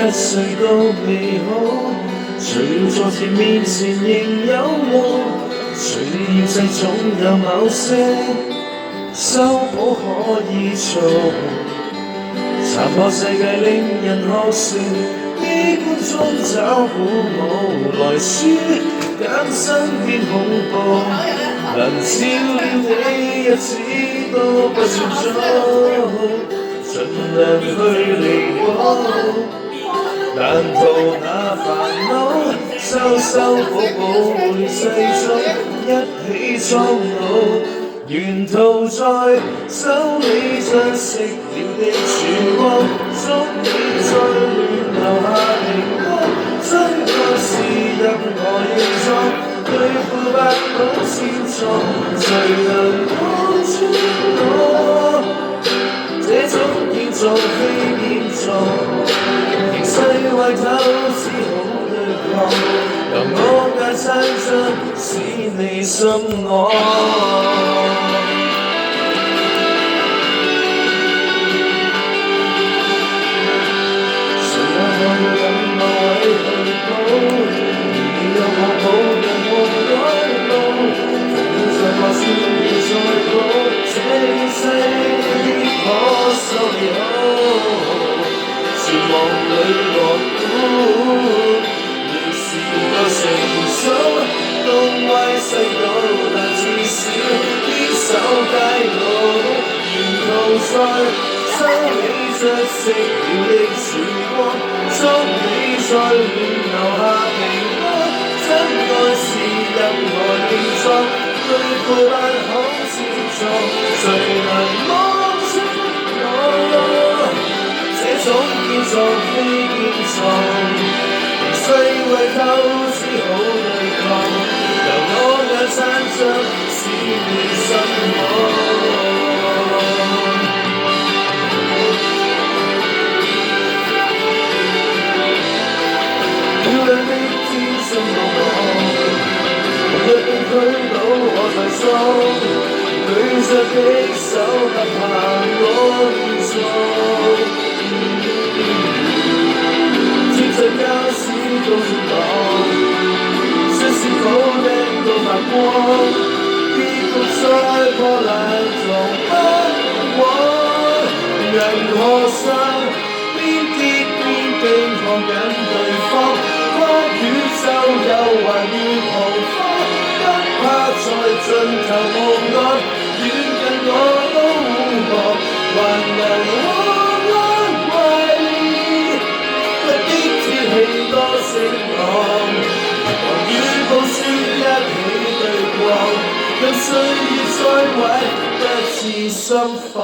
一歲都未好，除了挫折面前仍有路，隨現世總有某些修補可以做，殘破世界令人學成，悲觀中找鼓舞，來書簡身變恐怖，能照料你日子都不算早。盡量去彌補，難逃那煩惱，修補每世中一起蒼老，沿途在修理着熄了的曙光，終於在亂留下平安，真愛是任何形狀，對付不到千瘡，誰能講穿我？這種現狀非現狀，形勢壞透只好對抗，由我界撐着使你心安。誰也可以揾某位去補，而你有我抱讓我改路，在我先要再補，這世可修理好，絕望裏樂觀，要是個成熟，東歪西倒，但至少堅守街路，沿途在修理着熄了的曙光，祝你在亂留下平安，真愛是任何形狀，對付不可接觸，誰能摸？這種現狀非現狀，形勢壞透只好對抗，由我也撐着使你心安。漂亮的天生路旁，若被推倒我才鬆，舉着的手不怕我亂撞。貼着膠屎都絕望，説是好的都發光，結局再破爛撞不往，人何生邊跌邊冰看緊對方，跨宇宙又還要彷徨，不怕在盡頭無岸，遠近我都護航，還能多聲浪，狂與暴雪一起對抗，讓歲月再毀不致心慌。